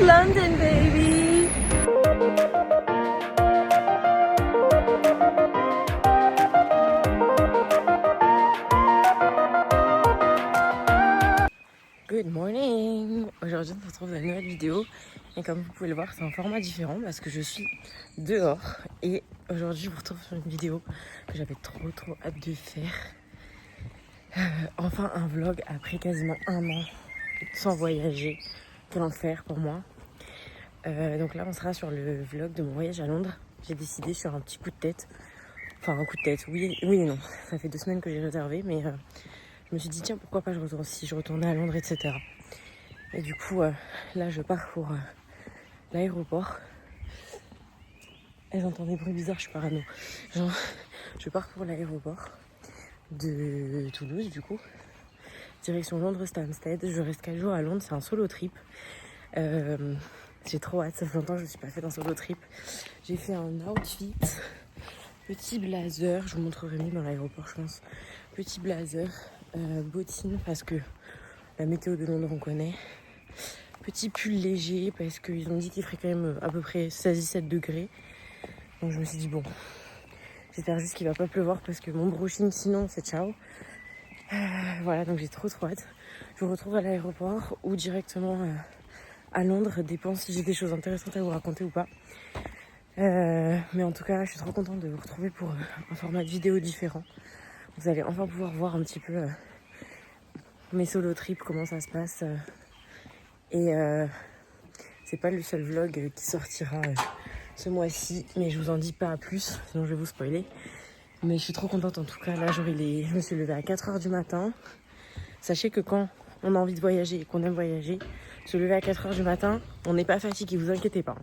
London, baby! Good morning! Aujourd'hui, on se retrouve dans une nouvelle vidéo. Et comme vous pouvez le voir, c'est un format différent parce que je suis dehors. Et aujourd'hui, je vous retrouve sur une vidéo que j'avais trop hâte de faire. Enfin, un vlog après quasiment un an sans voyager. Quel enfer pour moi. Donc là, on sera sur le vlog de mon voyage à Londres. J'ai décidé sur un petit coup de tête. Enfin, un coup de tête, oui et non. Ça fait 2 semaines que j'ai réservé, mais je me suis dit, tiens, pourquoi pas si je retournais à Londres, etc. Et du coup, là, je pars pour l'aéroport. Elles entendent des bruits bizarres, je suis parano. Genre, je pars pour l'aéroport de Toulouse, du coup. Direction Londres-Stansted. Je reste 4 jours à Londres, c'est un solo trip. J'ai trop hâte, ça fait longtemps que je ne suis pas fait un solo trip. J'ai fait un outfit, petit blazer, je vous montrerai mieux dans l'aéroport, je pense. Petit blazer, bottines parce que la météo de Londres on connaît. Petit pull léger parce qu'ils ont dit qu'il ferait quand même à peu près 16-17 degrés. Donc je me suis dit bon, j'espère juste qu'il va pas pleuvoir parce que mon brushing sinon c'est ciao. Voilà, donc j'ai trop hâte. Je vous retrouve à l'aéroport ou directement à Londres, dépend si j'ai des choses intéressantes à vous raconter ou pas. Mais en tout cas, je suis trop contente de vous retrouver pour un format de vidéo différent. Vous allez enfin pouvoir voir un petit peu mes solo trips, comment ça se passe. Et c'est pas le seul vlog qui sortira ce mois-ci, mais je vous en dis pas plus, sinon je vais vous spoiler. Mais je suis trop contente en tout cas. Là, je me suis levée à 4h du matin. Sachez que quand on a envie de voyager et qu'on aime voyager, se lever à 4h du matin, on n'est pas fatigué, vous inquiétez pas.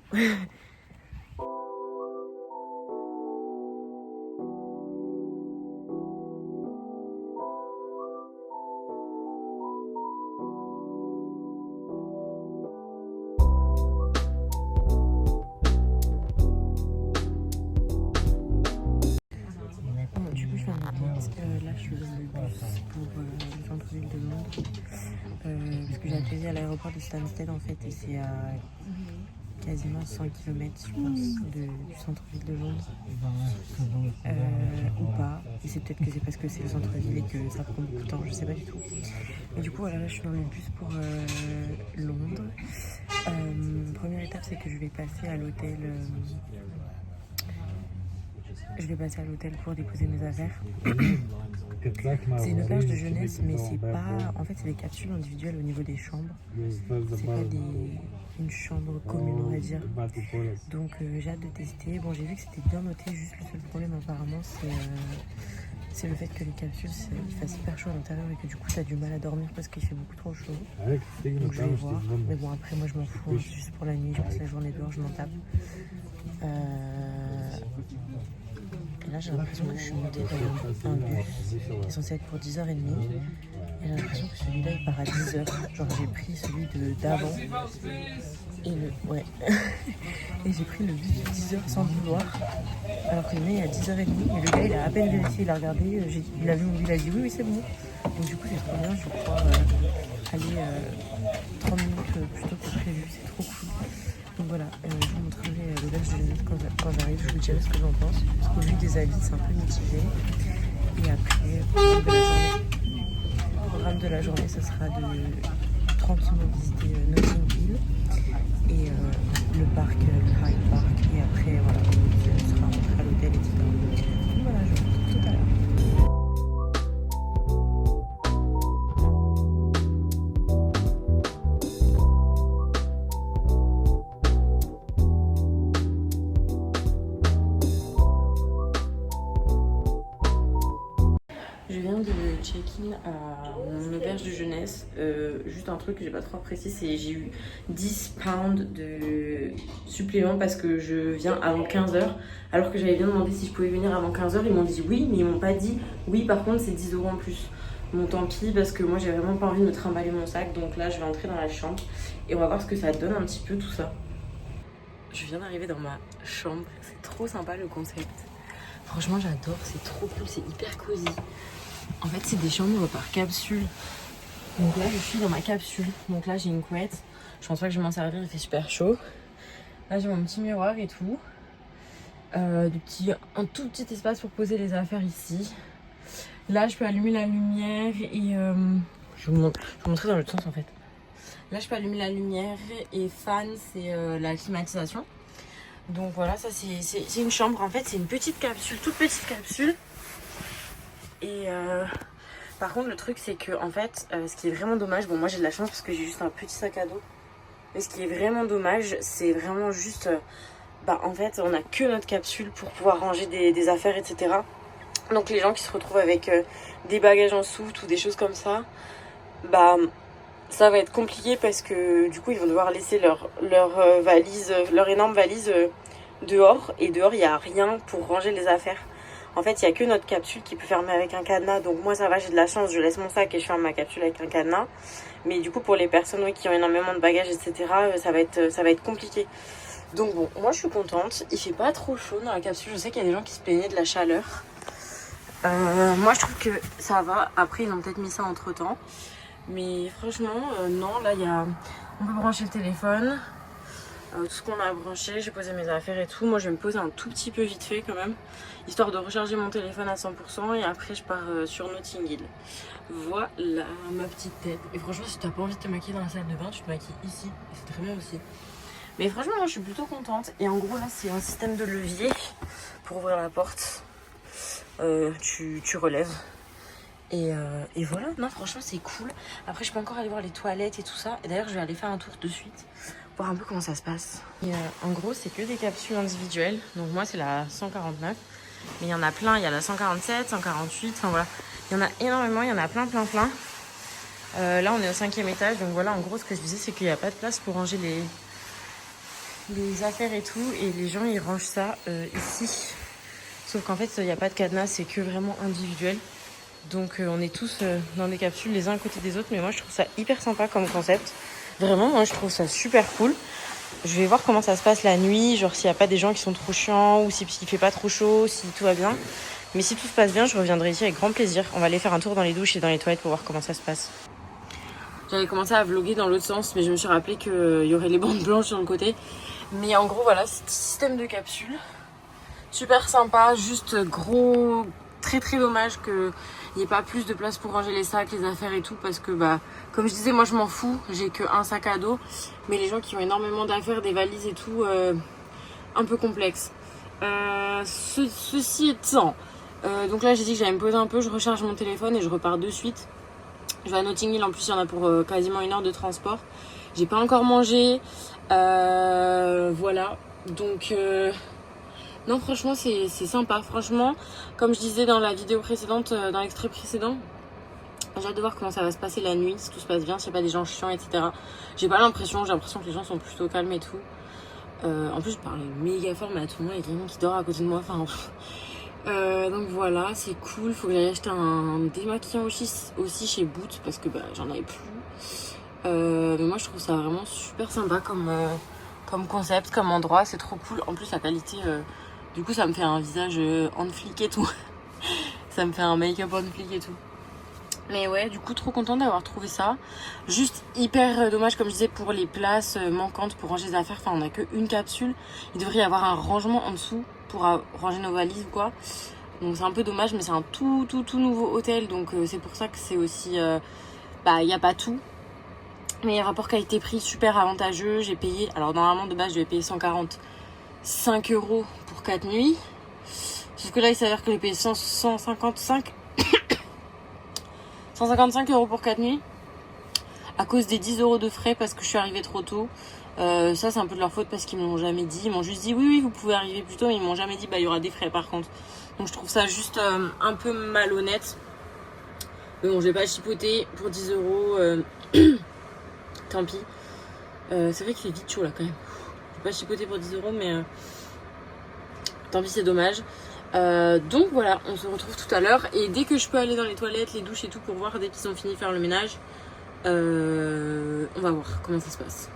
Bon, du coup, je suis en attente. Là, je suis dans le bus pour le centre-ville de Londres. Parce que j'ai atterri à l'aéroport de Stansted en fait, et c'est à quasiment 100 km, je pense, du centre-ville de Londres. Ou pas. Et c'est peut-être que c'est parce que c'est le centre-ville et que ça prend beaucoup de temps, je sais pas du tout. Et du coup, voilà, là, je suis dans le bus pour Londres. Première étape, c'est que je vais passer à l'hôtel. Pour déposer mes affaires. C'est une auberge de jeunesse, mais c'est pas. En fait, c'est des capsules individuelles au niveau des chambres. C'est pas une chambre commune, on va dire. Donc, j'ai hâte de tester. Bon, j'ai vu que c'était bien noté. Juste le seul problème, apparemment, c'est le fait que les capsules, il fasse hyper chaud à l'intérieur et que du coup, t'as du mal à dormir parce qu'il fait beaucoup trop chaud. Donc, je vais voir. Mais bon, après, moi, je m'en fous. C'est juste pour la nuit. Je passe la journée dehors, je m'en tape. Et là, j'ai l'impression que je suis montée dans un bus qui est censé être pour 10h30. Et j'ai l'impression que celui-là, il part à 10h. Genre, j'ai pris celui d'avant. Ouais. Et j'ai pris le bus de 10h sans le vouloir. Alors que le mien est à 10h30. Et le gars, il a à peine vérifié, il a regardé. Il a vu, il a dit oui, c'est bon. Donc, du coup, c'est trop bien. Je vais pouvoir aller 30 minutes plus tôt que prévu. C'est trop cool. Donc voilà, je vous montrerai l'auberge de jeunesse quand j'arrive, je vous dirai ce que j'en pense. Parce qu'au vu des avis, c'est un peu mitigé. Et après, le programme de la journée, ça sera de tranquillement visiter Notting Hill et le parc, le Hyde Park. Et après, voilà, on sera rentré à l'hôtel, etc. Donc voilà, je vous retrouve tout à l'heure. Je viens de check-in à mon auberge de jeunesse. Juste un truc que j'ai pas trop apprécié, c'est j'ai eu 10 pounds de supplément parce que je viens avant 15h. Alors que j'avais bien demandé si je pouvais venir avant 15h. Ils m'ont dit oui, mais ils m'ont pas dit oui, par contre c'est 10 € en plus. Bon, tant pis, parce que moi j'ai vraiment pas envie de me trimballer mon sac. Donc là, je vais entrer dans la chambre et on va voir ce que ça donne un petit peu tout ça. Je viens d'arriver dans ma chambre. C'est trop sympa le concept. Franchement, j'adore. C'est trop cool. C'est hyper cosy. En fait, c'est des chambres par capsule. Donc là, je suis dans ma capsule. Donc là, j'ai une couette. Je pense pas que je vais m'en servir, il fait super chaud. Là j'ai mon petit miroir et tout. Un tout petit espace pour poser les affaires ici. Là je peux allumer la lumière et je vais vous montrer dans l'autre sens en fait. Là je peux allumer la lumière et fan c'est la climatisation. Donc voilà, ça c'est une chambre en fait, c'est une petite capsule, toute petite capsule. Et par contre le truc c'est que en fait ce qui est vraiment dommage, bon moi j'ai de la chance parce que j'ai juste un petit sac à dos. Mais ce qui est vraiment dommage c'est vraiment juste en fait on a que notre capsule pour pouvoir ranger des affaires etc. Donc les gens qui se retrouvent avec des bagages en soute ou des choses comme ça, ça va être compliqué parce que du coup ils vont devoir laisser leur valise, leur énorme valise dehors. Et dehors il n'y a rien pour ranger les affaires. En fait il n'y a que notre capsule qui peut fermer avec un cadenas. Donc moi ça va, j'ai de la chance, je laisse mon sac et je ferme ma capsule avec un cadenas. Mais du coup pour les personnes qui ont énormément de bagages etc. Ça va être compliqué. Donc bon, moi je suis contente, il fait pas trop chaud dans la capsule. Je sais qu'il y a des gens qui se plaignaient de la chaleur. Moi je trouve que ça va. Après ils ont peut-être mis ça entre temps. Mais franchement, non, là, on peut brancher le téléphone. Tout ce qu'on a branché, j'ai posé mes affaires et tout. Moi, je vais me poser un tout petit peu vite fait quand même, histoire de recharger mon téléphone à 100% et après, je pars sur Notting Hill. Voilà ma petite tête. Et franchement, si t'as pas envie de te maquiller dans la salle de bain, tu te maquilles ici. Et c'est très bien aussi. Mais franchement, moi, je suis plutôt contente. Et en gros, là, c'est un système de levier pour ouvrir la porte. Tu relèves. Et voilà, non franchement c'est cool. Après je peux encore aller voir les toilettes et tout ça. Et d'ailleurs je vais aller faire un tour de suite, voir un peu comment ça se passe. Et en gros c'est que des capsules individuelles. Donc moi c'est la 149. Mais il y en a plein, il y a la 147, 148, enfin voilà. Il y en a énormément, il y en a plein. Là on est au 5e étage. Donc voilà, en gros ce que je disais c'est qu'il n'y a pas de place pour ranger les affaires et tout. Et les gens ils rangent ça ici. Sauf qu'en fait il n'y a pas de cadenas, c'est que vraiment individuel. Donc on est tous dans des capsules les uns à côté des autres. Mais moi je trouve ça hyper sympa comme concept. Vraiment moi je trouve ça super cool. Je vais voir comment ça se passe la nuit. Genre s'il n'y a pas des gens qui sont trop chiants. Ou s'il fait pas trop chaud. Si tout va bien. Mais si tout se passe bien je reviendrai ici avec grand plaisir. On va aller faire un tour dans les douches et dans les toilettes pour voir comment ça se passe. J'avais commencé à vlogger dans l'autre sens. Mais je me suis rappelé qu'il y aurait les bandes blanches sur le côté. Mais en gros voilà, c'est un système de capsules. Super sympa. Juste gros. Très très dommage qu'il n'y ait pas plus de place pour ranger les sacs, les affaires et tout. Parce que comme je disais, moi je m'en fous. J'ai qu'un sac à dos. Mais les gens qui ont énormément d'affaires, des valises et tout, un peu complexe. Ceci étant, donc là j'ai dit que j'allais me poser un peu. Je recharge mon téléphone et je repars de suite. Je vais à Notting Hill, en plus il y en a pour quasiment 1 heure de transport. J'ai pas encore mangé. Voilà. Donc... non franchement c'est sympa, franchement comme je disais dans la vidéo précédente, dans l'extrait précédent, j'ai hâte de voir comment ça va se passer la nuit, si tout se passe bien, s'il n'y a pas des gens chiants etc. J'ai l'impression que les gens sont plutôt calmes et tout. En plus je parle méga fort mais à tout le monde il y a quelqu'un qui dort à côté de moi, enfin donc voilà c'est cool. Faut que j'aille acheter un démaquillant aussi chez Boots parce que j'en avais plus. Mais moi je trouve ça vraiment super sympa comme concept, comme endroit, c'est trop cool. En plus la qualité... du coup, ça me fait un visage on flic et tout. Ça me fait un make-up on flic et tout. Mais ouais, du coup, trop contente d'avoir trouvé ça. Juste hyper dommage, comme je disais, pour les places manquantes pour ranger les affaires. Enfin, on n'a qu'une capsule. Il devrait y avoir un rangement en dessous pour ranger nos valises ou quoi. Donc c'est un peu dommage, mais c'est un tout nouveau hôtel. Donc c'est pour ça que c'est aussi... il n'y a pas tout. Mais rapport qualité-prix, super avantageux. J'ai payé... Alors normalement, de base, je vais payer 145 € pour 4 nuits. Sauf que là, il s'avère que j'ai payé 155 € pour 4 nuits. À cause des 10 € de frais parce que je suis arrivée trop tôt. Ça, c'est un peu de leur faute parce qu'ils m'ont jamais dit. Ils m'ont juste dit oui, vous pouvez arriver plus tôt. Mais ils m'ont jamais dit il y aura des frais par contre. Donc je trouve ça juste un peu malhonnête. Mais bon, je vais pas chipoter pour 10 €. Tant pis. C'est vrai qu'il fait vite chaud là quand même. Je vais pas chipoter pour 10 €, mais tant pis, c'est dommage. Donc voilà, on se retrouve tout à l'heure. Et dès que je peux aller dans les toilettes, les douches et tout pour voir dès qu'ils ont fini de faire le ménage, on va voir comment ça se passe.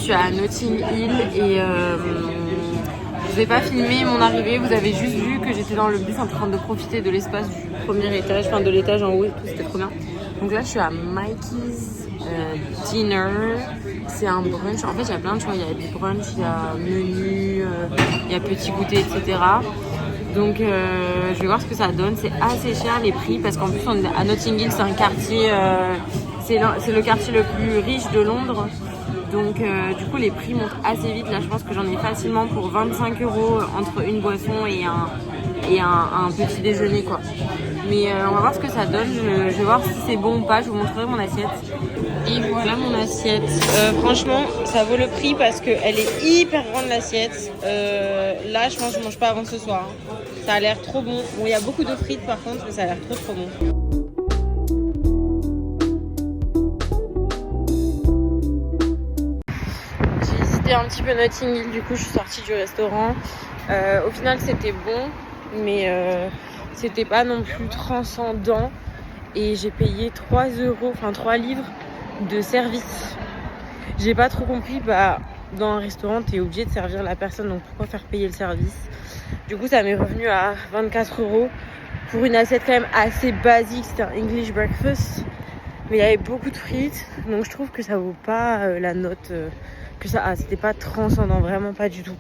suis à Notting Hill et je vous ai pas filmé mon arrivée, vous avez juste vu que j'étais dans le bus en train de profiter de l'espace du premier étage, enfin de l'étage en haut et tout, c'était trop bien. Donc là je suis à Mikey's Dinner, c'est un brunch, en fait il y a plein de choix, il y a des brunchs, il y a menu, il y a petit goûter, etc. Donc je vais voir ce que ça donne, c'est assez cher les prix parce qu'en plus on est à Notting Hill, c'est un quartier, c'est le quartier le plus riche de Londres. Donc du coup les prix montent assez vite, là je pense que j'en ai facilement pour 25 € entre une boisson et un petit déjeuner quoi. Mais on va voir ce que ça donne, je vais voir si c'est bon ou pas, je vous montrerai mon assiette. Et voilà mon assiette, franchement ça vaut le prix parce qu'elle est hyper grande l'assiette. Là je pense que je mange pas avant ce soir, hein. Ça a l'air trop bon, bon il y a beaucoup de frites par contre mais ça a l'air trop bon. Un petit peu Notting Hill, du coup je suis sortie du restaurant. Au final c'était bon mais c'était pas non plus transcendant et j'ai payé 3 livres de service. J'ai pas trop compris, dans un restaurant t'es obligé de servir la personne donc pourquoi faire payer le service. Du coup ça m'est revenu à 24 € pour une assiette quand même assez basique, c'était un English breakfast mais il y avait beaucoup de frites donc je trouve que ça vaut pas la note que ça. C'était pas transcendant, vraiment pas du tout.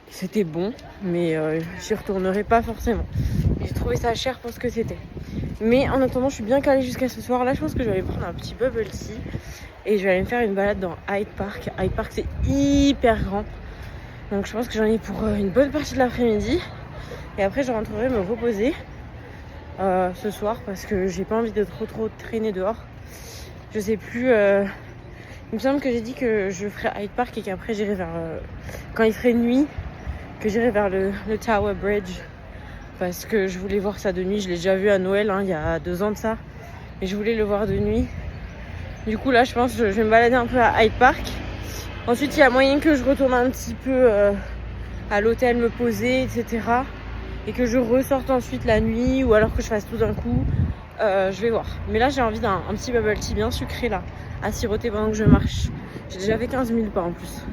C'était bon mais j'y retournerai pas forcément. J'ai trouvé ça cher pour ce que c'était. Mais en attendant je suis bien calée jusqu'à ce soir. Là je pense que je vais aller prendre un petit bubble tea et je vais aller me faire une balade dans Hyde Park. Hyde Park c'est hyper grand donc je pense que j'en ai pour une bonne partie de l'après-midi et après je rentrerai me reposer ce soir parce que j'ai pas envie de trop traîner dehors. Je sais plus, il me semble que j'ai dit que je ferais Hyde Park et qu'après j'irai vers quand il ferait nuit, que j'irai vers le Tower Bridge parce que je voulais voir ça de nuit. Je l'ai déjà vu à Noël il y a 2 ans de ça et je voulais le voir de nuit. Du coup là je pense que je vais me balader un peu à Hyde Park. Ensuite il y a moyen que je retourne un petit peu à l'hôtel me poser etc. Et que je ressorte ensuite la nuit ou alors que je fasse tout d'un coup. Je vais voir. Mais là j'ai envie d'un petit bubble tea bien sucré là, à siroter pendant que je marche. J'ai déjà fait 15 000 pas en plus.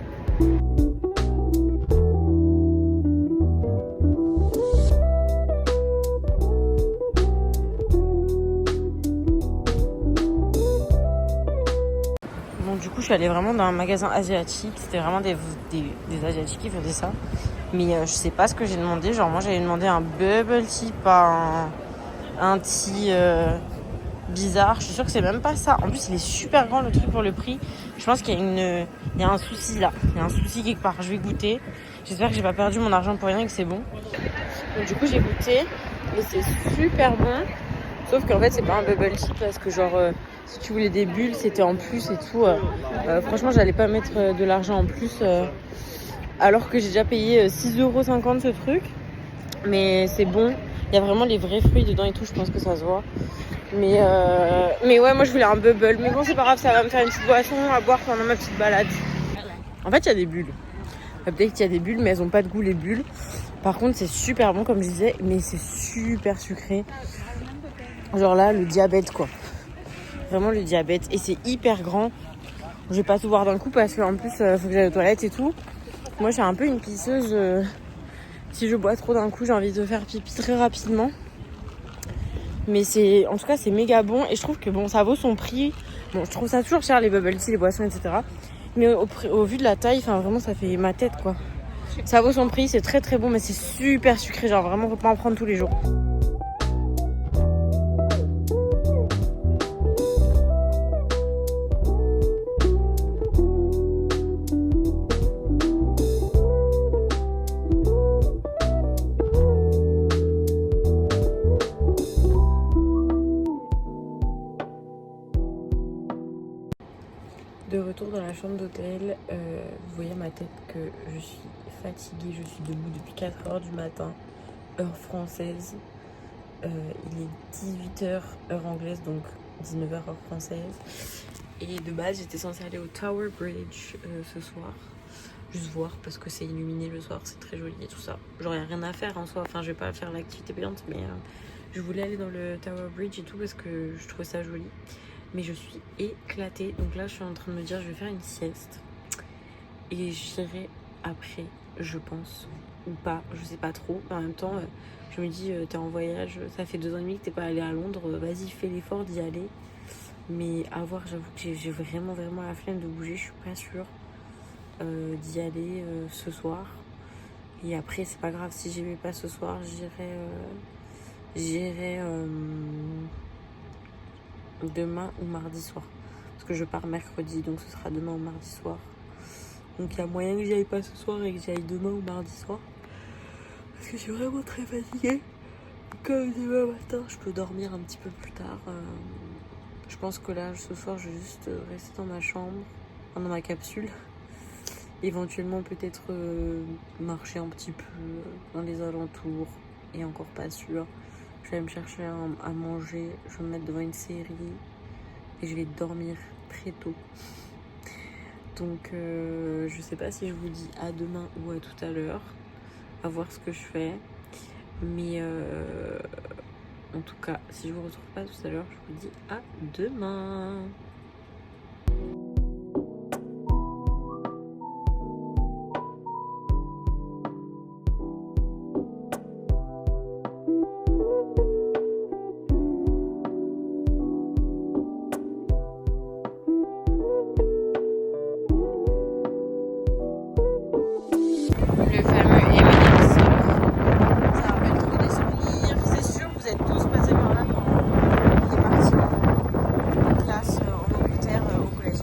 Bon du coup je suis allée vraiment dans un magasin asiatique. C'était vraiment des asiatiques qui faisaient ça. Mais je sais pas ce que j'ai demandé. Genre moi j'avais demandé un bubble tea, pas un tea bizarre. Je suis sûre que c'est même pas ça. En plus il est super grand le truc pour le prix. Je pense qu'il y a un souci là. Il y a un souci quelque part. Je vais goûter. J'espère que j'ai pas perdu mon argent pour rien et que c'est bon. Donc du coup j'ai goûté et c'est super bon. Sauf qu'en fait c'est pas un bubble tea parce que genre si tu voulais des bulles c'était en plus et tout. Franchement j'allais pas mettre de l'argent en plus alors que j'ai déjà payé 6,50 € ce truc. Mais c'est bon. Il y a vraiment les vrais fruits dedans et tout. Je pense que ça se voit. Mais ouais moi je voulais un bubble. Mais bon c'est pas grave, ça va me faire une petite boisson à boire pendant ma petite balade. En fait il y a des bulles. Peut-être qu'il y a des bulles mais elles ont pas de goût les bulles. Par contre c'est super bon comme je disais. Mais c'est super sucré. Genre là le diabète quoi. Vraiment le diabète. Et c'est hyper grand. Je vais pas tout boire d'un coup parce qu'en plus faut que j'aille aux toilettes et tout. Moi je suis un peu une pisseuse. Si je bois trop d'un coup j'ai envie de faire pipi très rapidement. Mais en tout cas c'est méga bon. Et je trouve que bon ça vaut son prix. Bon je trouve ça toujours cher les bubble tea, les boissons etc. Mais au vu de la taille, enfin vraiment ça fait ma tête quoi. Ça vaut son prix, c'est très très bon mais c'est super sucré. Genre vraiment faut pas en prendre tous les jours. De retour dans la chambre d'hôtel, vous voyez ma tête que je suis fatiguée, je suis debout depuis 4 h du matin, heure française. Il est 18 h heure anglaise, donc 19 h heure française. Et de base j'étais censée aller au Tower Bridge ce soir, juste voir parce que c'est illuminé le soir, c'est très joli et tout ça. Genre il n'y a rien à faire en soi, enfin je vais pas faire l'activité payante mais je voulais aller dans le Tower Bridge et tout parce que je trouvais ça joli. Mais je suis éclatée, donc là je suis en train de me dire je vais faire une sieste et j'irai après, je pense, ou pas, je sais pas trop. En même temps, je me dis, t'es en voyage, ça fait 2 ans et demi que t'es pas allé à Londres, vas-y, fais l'effort d'y aller. Mais à voir, j'avoue que j'ai vraiment la flemme de bouger, je suis pas sûre d'y aller ce soir. Et après, c'est pas grave, si j'y vais pas ce soir, j'irai demain ou mardi soir. Parce que je pars mercredi, donc ce sera demain ou mardi soir. Donc il y a moyen que j'y aille pas ce soir et que j'y aille demain ou mardi soir. Parce que je suis vraiment très fatiguée. Comme demain matin, je peux dormir un petit peu plus tard. Je pense que là, ce soir, je vais juste rester dans ma chambre, dans ma capsule. Éventuellement, peut-être marcher un petit peu dans les alentours. Et encore pas sûr. Je vais me chercher à manger. Je vais me mettre devant une série. Et je vais dormir très tôt. Donc, je sais pas si je vous dis à demain ou à tout à l'heure. À voir ce que je fais. Mais en tout cas, si je vous retrouve pas tout à l'heure, je vous dis à demain. Le fameux M&M's, ça rappelle trop des souvenirs. C'est sûr, vous êtes tous passés par là quand il est parti en classe en Angleterre au collège.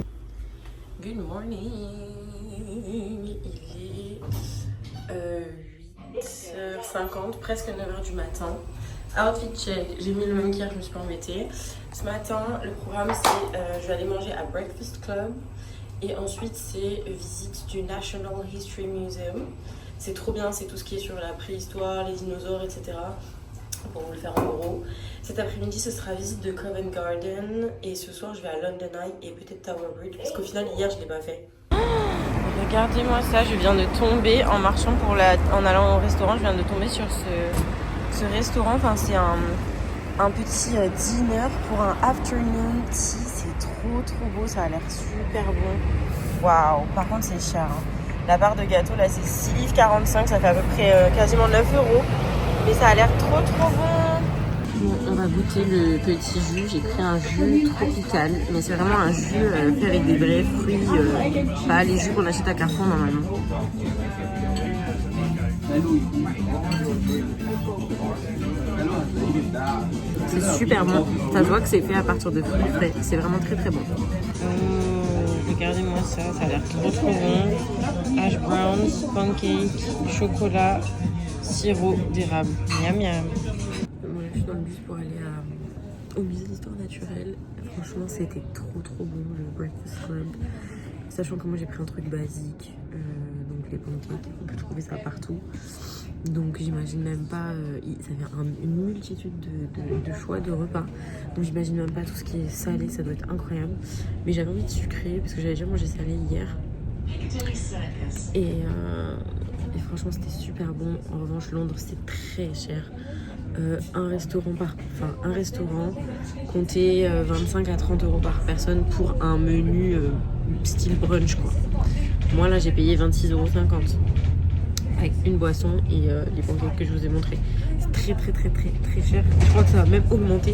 Good morning. Il est 8h50, presque 9h du matin. Outfit check, j'ai mis le même qu'hier, je me suis pas embêtée. Ce matin, le programme c'est je vais aller manger à Breakfast Club. Et ensuite, c'est visite du National History Museum. C'est trop bien, c'est tout ce qui est sur la préhistoire, les dinosaures, etc. Pour vous le faire en gros. Cet après-midi, ce sera visite de Covent Garden. Et ce soir, je vais à London Eye et peut-être Tower Bridge. Parce qu'au final, hier, je ne l'ai pas fait. Regardez-moi ça, je viens de tomber en marchant en allant au restaurant. Je viens de tomber sur ce restaurant. Enfin, c'est un petit dîner pour un afternoon tea. C'est trop beau, ça a l'air super bon. Waouh, par contre c'est cher. La barre de gâteau là c'est 6,45 livres, ça fait à peu près quasiment 9 €. Mais ça a l'air trop bon. Bon, on va goûter le petit jus. J'ai pris un jus tropical, mais c'est vraiment un jus fait avec des vrais fruits, pas les jus qu'on achète à Carrefour normalement. C'est super bon. Ça se voit que c'est fait à partir de fruits frais. C'est vraiment très bon. Regardez-moi ça, ça a l'air trop bon. Hash browns, pancake, chocolat, sirop d'érable. Miam miam. Voilà, je suis dans le bus pour aller au musée d'histoire naturelle. Franchement, c'était trop bon le Breakfast Club. Sachant que moi j'ai pris un truc basique, donc les pancakes, on peut trouver ça partout. Donc j'imagine même pas, ça avait une multitude de choix de repas. Donc j'imagine même pas tout ce qui est salé, ça doit être incroyable. Mais j'avais envie de sucré parce que j'avais déjà mangé salé hier. Et franchement c'était super bon. En revanche Londres c'est très cher. Un restaurant comptait 25 à 30 € par personne pour un menu style brunch quoi. Moi là j'ai payé 26,50 € avec une boisson et les pancakes que je vous ai montrés. C'est très cher. Je crois que ça va même augmenter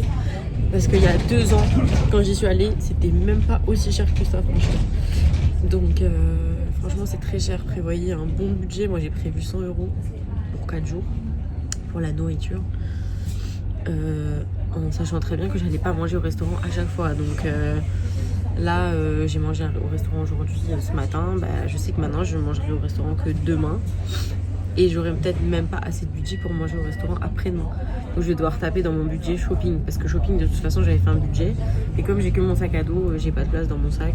parce qu'il y a 2 ans quand j'y suis allée c'était même pas aussi cher que ça franchement. Donc franchement c'est très cher. Prévoyez un bon budget. Moi j'ai prévu 100 € pour 4 jours pour la nourriture. En sachant très bien que j'allais pas manger au restaurant à chaque fois. Donc là, j'ai mangé au restaurant aujourd'hui, ce matin. Je sais que maintenant, je ne mangerai au restaurant que demain. Et j'aurai peut-être même pas assez de budget pour manger au restaurant après-demain. Donc je vais devoir taper dans mon budget shopping. Parce que shopping, de toute façon, j'avais fait un budget. Et comme j'ai que mon sac à dos, j'ai pas de place dans mon sac.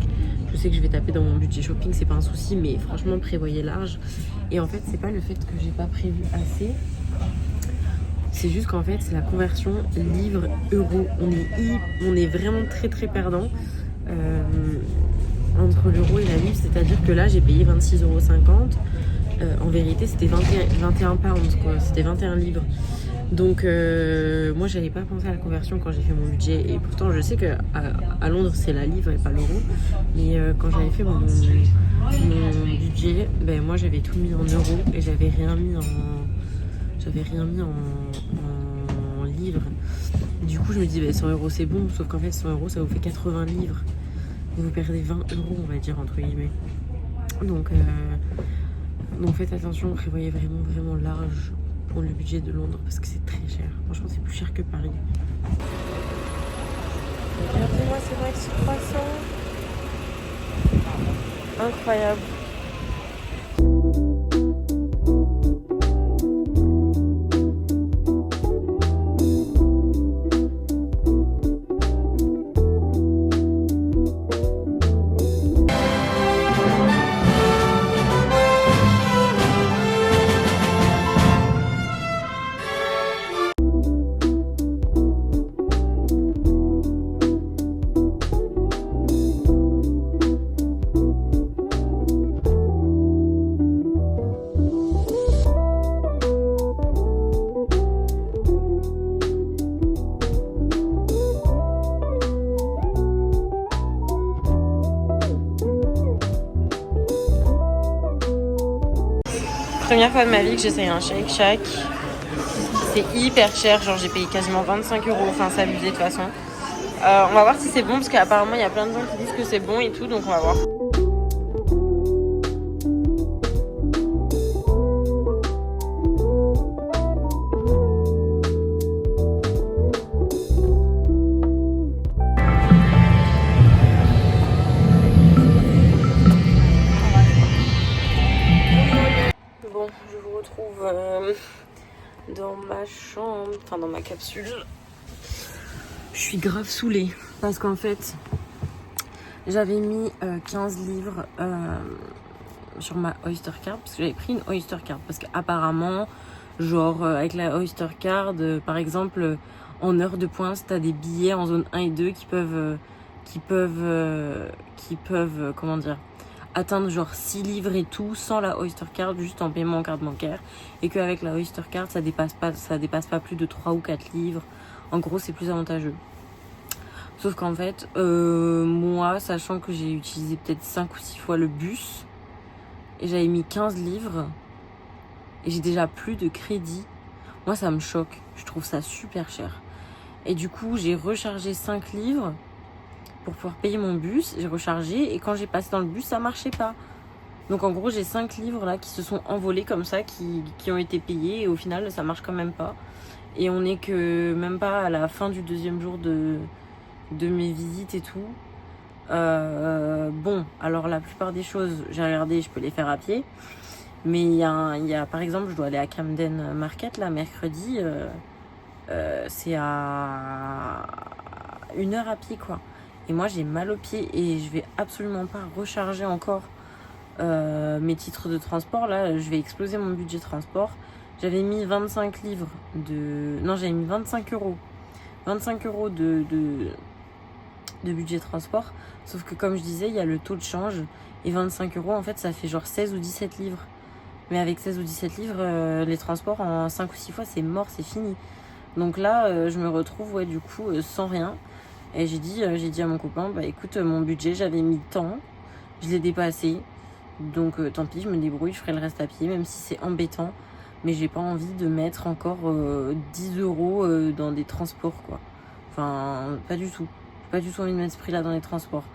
Je sais que je vais taper dans mon budget shopping, c'est pas un souci. Mais franchement, prévoyez large. Et en fait, c'est pas le fait que j'ai pas prévu assez. C'est juste qu'en fait, c'est la conversion livre-euro. On est vraiment très perdant entre l'euro et la livre. C'est-à-dire que là, j'ai payé 26,50 €. en vérité c'était 21 pounds quoi, c'était 21 livres. Donc moi j'avais pas pensé à la conversion quand j'ai fait mon budget, et pourtant je sais que à Londres c'est la livre et pas l'euro, mais quand j'avais fait mon budget, ben moi j'avais tout mis en euros et j'avais rien mis en livres. Du coup je me dis 100 euros c'est bon, sauf qu'en fait 100 euros ça vous fait 80 livres, vous perdez 20 euros on va dire entre guillemets. Donc faites attention, prévoyez vraiment large pour le budget de Londres parce que c'est très cher. Franchement, c'est plus cher que Paris. Regardez-moi ces maxi croissants. Incroyable. Première fois de ma vie que j'essaye un Shake Shack. C'est hyper cher, genre j'ai payé quasiment 25 euros, enfin c'est abusé de toute façon. On va voir si c'est bon parce qu'apparemment il y a plein de gens qui disent que c'est bon et tout, donc on va voir. Bon, je vous retrouve dans ma chambre, enfin dans ma capsule. Je suis grave saoulée parce qu'en fait j'avais mis 15 livres sur ma Oyster Card parce que j'avais pris une Oyster Card parce qu'apparemment genre avec la Oyster Card par exemple en heure de pointe t'as des billets en zone 1 et 2 qui peuvent comment dire atteindre genre 6 livres et tout sans la Oyster Card, juste en paiement en carte bancaire, et qu'avec la Oyster Card ça dépasse pas plus de 3 ou 4 livres. En gros c'est plus avantageux. Sauf qu'en fait moi, sachant que j'ai utilisé peut-être 5 ou 6 fois le bus et j'avais mis 15 livres et j'ai déjà plus de crédit, moi ça me choque, je trouve ça super cher. Et du coup j'ai rechargé 5 livres pour pouvoir payer mon bus, j'ai rechargé et quand j'ai passé dans le bus ça marchait pas. Donc en gros j'ai 5 livres là qui se sont envolés comme ça, qui ont été payés et au final ça marche quand même pas. Et on est que même pas à la fin du 2e jour de mes visites et tout. Bon, alors la plupart des choses j'ai regardé, je peux les faire à pied. Mais il y a par exemple je dois aller à Camden Market là mercredi, c'est à 1 heure à pied quoi. Et moi j'ai mal aux pieds et je vais absolument pas recharger encore mes titres de transport. Là je vais exploser mon budget transport. J'avais mis 25 livres non j'avais mis 25 euros de budget transport, sauf que comme je disais il y a le taux de change et 25 euros en fait ça fait genre 16 ou 17 livres. Mais avec 16 ou 17 livres les transports en 5 ou 6 fois c'est mort, c'est fini. Donc là je me retrouve du coup sans rien. Et j'ai dit à mon copain, bah écoute, mon budget, j'avais mis tant, je l'ai dépassé. Donc tant pis, je me débrouille, je ferai le reste à pied, même si c'est embêtant. Mais j'ai pas envie de mettre encore 10 euros dans des transports, quoi. Enfin, pas du tout. J'ai pas du tout envie de mettre ce prix-là dans les transports.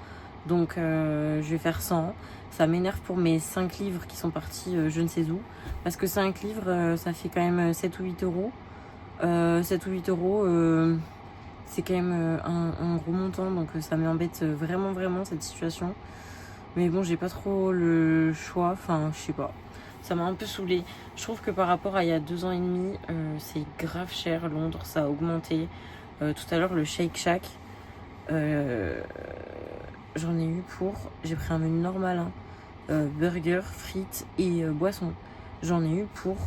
Donc je vais faire 100. Ça m'énerve pour mes 5 livres qui sont partis je ne sais où. Parce que 5 livres, ça fait quand même 7 ou 8 euros. 7 ou 8 euros... c'est quand même un gros montant, donc ça m'embête vraiment cette situation. Mais bon, j'ai pas trop le choix, enfin je sais pas. Ça m'a un peu saoulée. Je trouve que par rapport à il y a 2 ans et demi, c'est grave cher. Londres, ça a augmenté. Tout à l'heure, le Shake Shack, j'en ai eu pour... J'ai pris un menu normal, burger, frites et boisson. J'en ai eu pour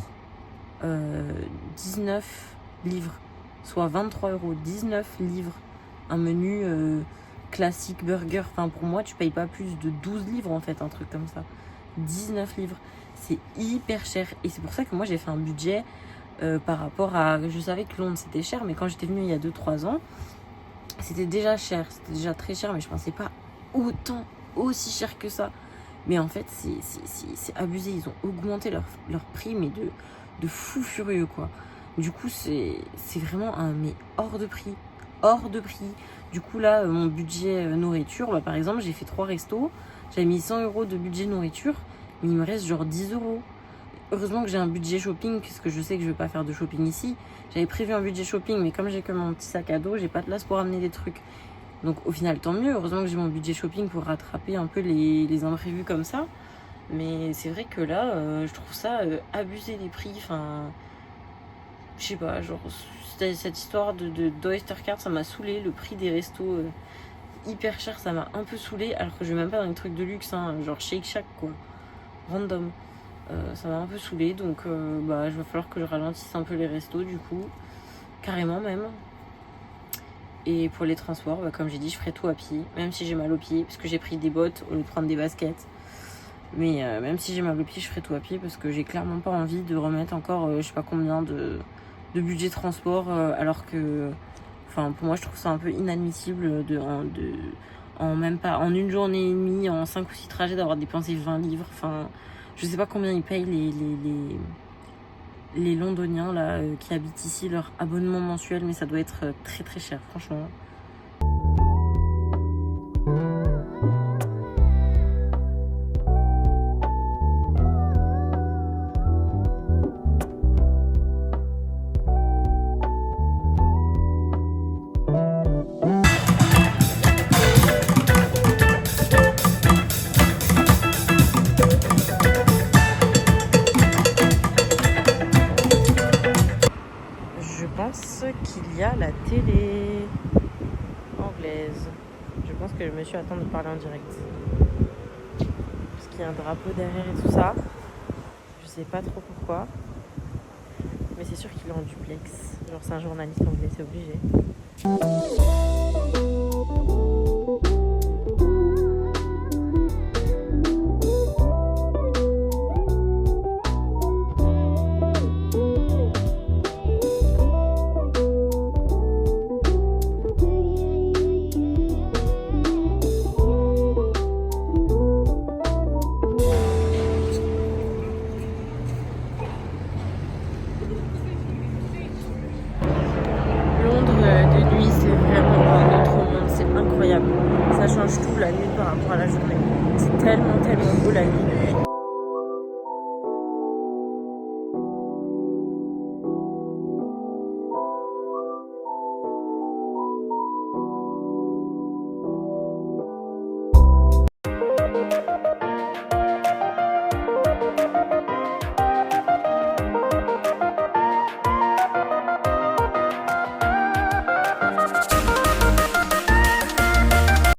19 livres. Soit 23 euros, 19 livres. Un menu classique burger. Enfin, pour moi, tu payes pas plus de 12 livres en fait, un truc comme ça. 19 livres. c'est hyper cher. Et c'est pour ça que moi j'ai fait un budget par rapport à... Je savais que Londres c'était cher, mais quand j'étais venue il y a 2-3 ans, c'était déjà cher, c'était déjà très cher, mais je pensais pas autant, aussi cher que ça. Mais en fait, c'est abusé. Ils ont augmenté leur prix, mais de fou furieux, quoi. Du coup, c'est vraiment mais hors de prix. Hors de prix. Du coup, là, mon budget nourriture, par exemple, j'ai fait 3 restos. J'avais mis 100 € de budget nourriture, mais il me reste genre 10 €. Heureusement que j'ai un budget shopping, puisque je sais que je vais pas faire de shopping ici. J'avais prévu un budget shopping, mais comme j'ai que mon petit sac à dos, j'ai pas de place pour amener des trucs. Donc au final, tant mieux. Heureusement que j'ai mon budget shopping pour rattraper un peu les imprévus comme ça. Mais c'est vrai que là, je trouve ça abusé des prix. Enfin, je sais pas, genre, cette histoire d'Oyster Card, ça m'a saoulé. Le prix des restos hyper cher, ça m'a un peu saoulé. Alors que je vais même pas dans les trucs de luxe, hein, genre Shake Shack, quoi. Random. Ça m'a un peu saoulé. Donc, il va falloir que je ralentisse un peu les restos, du coup. Carrément, même. Et pour les transports, comme j'ai dit, je ferai tout à pied, même si j'ai mal aux pieds, parce que j'ai pris des bottes au lieu de prendre des baskets. Mais même si j'ai mal aux pieds, je ferai tout à pied, parce que j'ai clairement pas envie de remettre encore je sais pas combien de budget transport, alors que, enfin, pour moi, je trouve ça un peu inadmissible en même pas, en une journée et demie, en 5 ou 6 trajets, d'avoir dépensé 20 livres. Enfin, je sais pas combien ils payent les Londoniens là qui habitent ici leur abonnement mensuel, mais ça doit être très très cher, franchement. Je pense qu'il y a la télé anglaise. Je pense que monsieur attend de parler en direct. Parce qu'il y a un drapeau derrière et tout ça. Je sais pas trop pourquoi. Mais c'est sûr qu'il est en duplex. Genre c'est un journaliste anglais, c'est obligé. De nuit, c'est vraiment un autre monde, c'est incroyable. Ça change tout la nuit par rapport à la journée. C'est tellement beau la nuit.